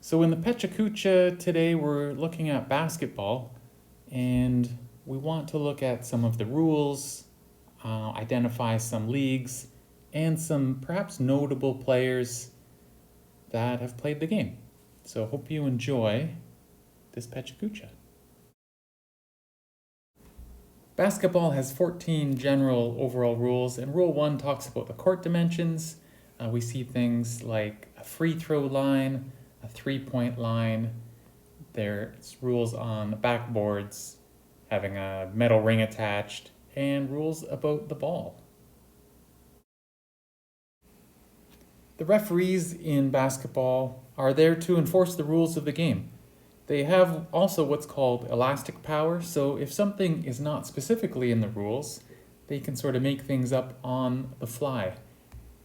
So in the Pecha Kucha today, we're looking at basketball, and we want to look at some of the rules, identify some leagues, and some perhaps notable players that have played the game. So hope you enjoy this Pecha Kucha. Basketball has 14 general overall rules, and Rule 1 talks about the court dimensions. We see things like a free throw line, a 3-point line. There's rules on the backboards, having a metal ring attached, and rules about the ball. The referees in basketball are there to enforce the rules of the game. They have also what's called elastic power, so if something is not specifically in the rules, they can sort of make things up on the fly.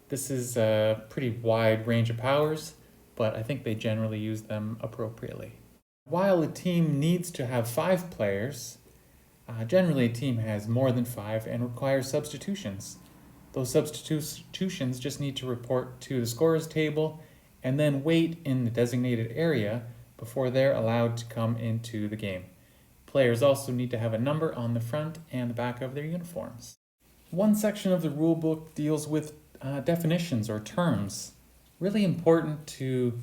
This is a pretty wide range of powers, but I think they generally use them appropriately. While a team needs to have 5 players, generally a team has more than 5 and requires substitutions. Those substitutions just need to report to the scorer's table and then wait in the designated area before they're allowed to come into the game. Players also need to have a number on the front and the back of their uniforms. One section of the rule book deals with definitions or terms. Really important to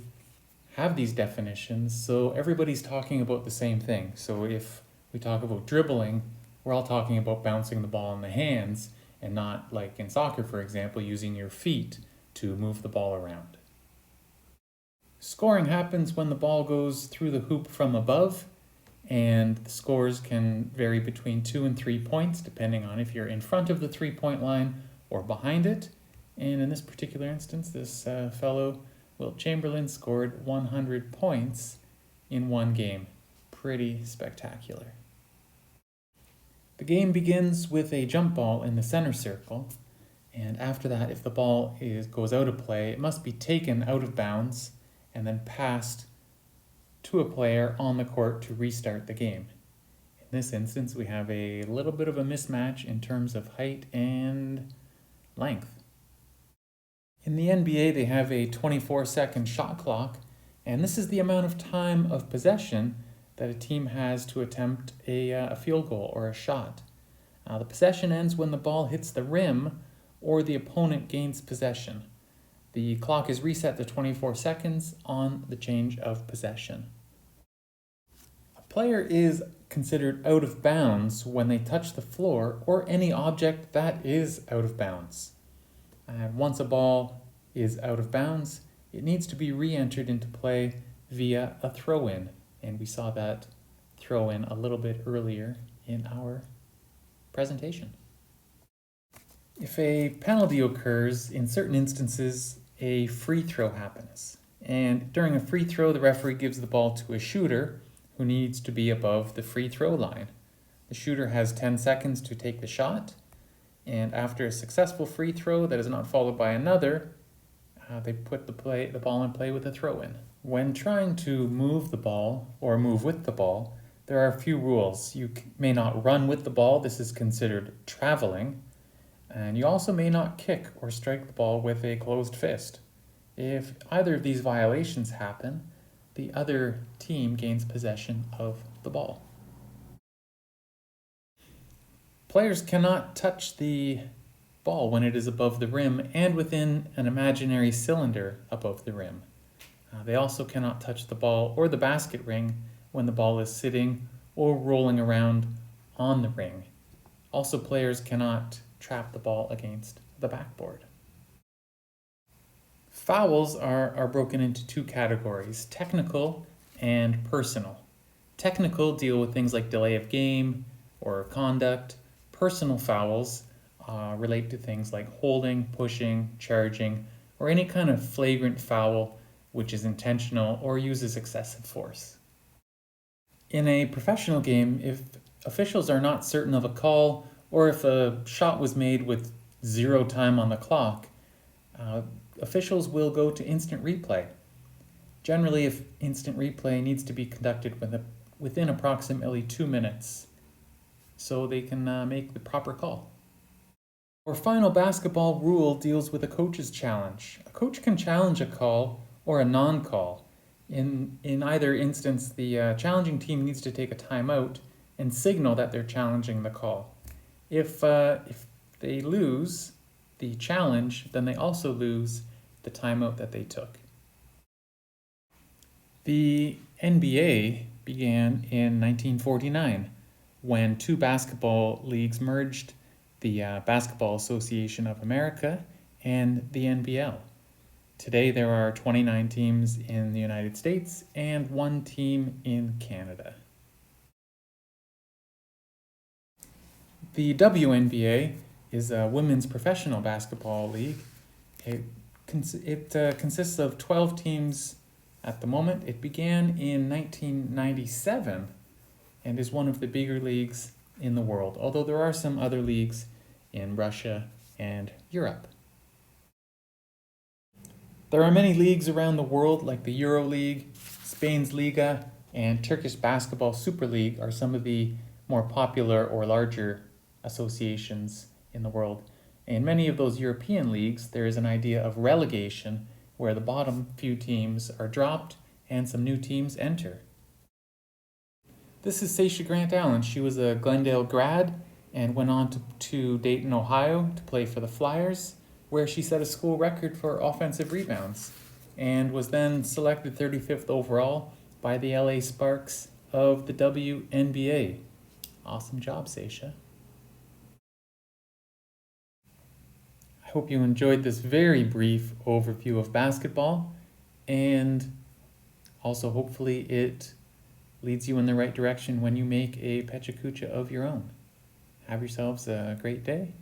have these definitions so everybody's talking about the same thing. So if we talk about dribbling, we're all talking about bouncing the ball in the hands and not, like in soccer, for example, using your feet to move the ball around. Scoring happens when the ball goes through the hoop from above, and the scores can vary between 2 and 3 points depending on if you're in front of the 3-point line or behind it. And in this particular instance, this fellow, Wilt Chamberlain, scored 100 points in one game. Pretty spectacular. The game begins with a jump ball in the center circle, and after that, if the ball goes out of play, it must be taken out of bounds and then passed to a player on the court to restart the game. In this instance, we have a little bit of a mismatch in terms of height and length. In the NBA, they have a 24-second shot clock, and this is the amount of time of possession that a team has to attempt a field goal or a shot. The possession ends when the ball hits the rim or the opponent gains possession. The clock is reset to 24 seconds on the change of possession. A player is considered out of bounds when they touch the floor or any object that is out of bounds. And once a ball is out of bounds, it needs to be re-entered into play via a throw-in. And we saw that throw-in a little bit earlier in our presentation. If a penalty occurs, in certain instances, a free throw happens. And during a free throw, the referee gives the ball to a shooter who needs to be above the free throw line. The shooter has 10 seconds to take the shot, and after a successful free throw that is not followed by another, they put the ball in play with a throw-in. When trying to move the ball or move with the ball, there are a few rules. You may not run with the ball. This is considered traveling. And you also may not kick or strike the ball with a closed fist. If either of these violations happen, the other team gains possession of the ball. Players cannot touch the ball when it is above the rim and within an imaginary cylinder above the rim. They also cannot touch the ball or the basket ring when the ball is sitting or rolling around on the ring. Also, players cannot trap the ball against the backboard. Fouls are broken into 2 categories, technical and personal. Technical deal with things like delay of game or conduct. Personal fouls relate to things like holding, pushing, charging, or any kind of flagrant foul which is intentional or uses excessive force. In a professional game, if officials are not certain of a call or if a shot was made with 0 time on the clock, officials will go to instant replay. Generally, if instant replay needs to be conducted within approximately 2 minutes, so they can make the proper call. Our final basketball rule deals with a coach's challenge. A coach can challenge a call or a non-call. In either instance, the challenging team needs to take a timeout and signal that they're challenging the call. If they lose the challenge, then they also lose the timeout that they took. The NBA began in 1949 when two basketball leagues merged, the Basketball Association of America and the NBL. Today there are 29 teams in the United States and one team in Canada. The WNBA is a women's professional basketball league. It consists of 12 teams at the moment. It began in 1997 and is one of the bigger leagues in the world, although there are some other leagues in Russia and Europe. There are many leagues around the world, like the Euro League, Spain's Liga, and Turkish Basketball Super League are some of the more popular or larger associations in the world. In many of those European leagues, there is an idea of relegation, where the bottom few teams are dropped and some new teams enter. This is Seisha Grant Allen. She was a Glendale grad and went on to Dayton, Ohio to play for the Flyers, where she set a school record for offensive rebounds and was then selected 35th overall by the LA Sparks of the WNBA. Awesome job, Seisha. I hope you enjoyed this very brief overview of basketball, and also hopefully it leads you in the right direction when you make a Pecha Kucha of your own. Have yourselves a great day.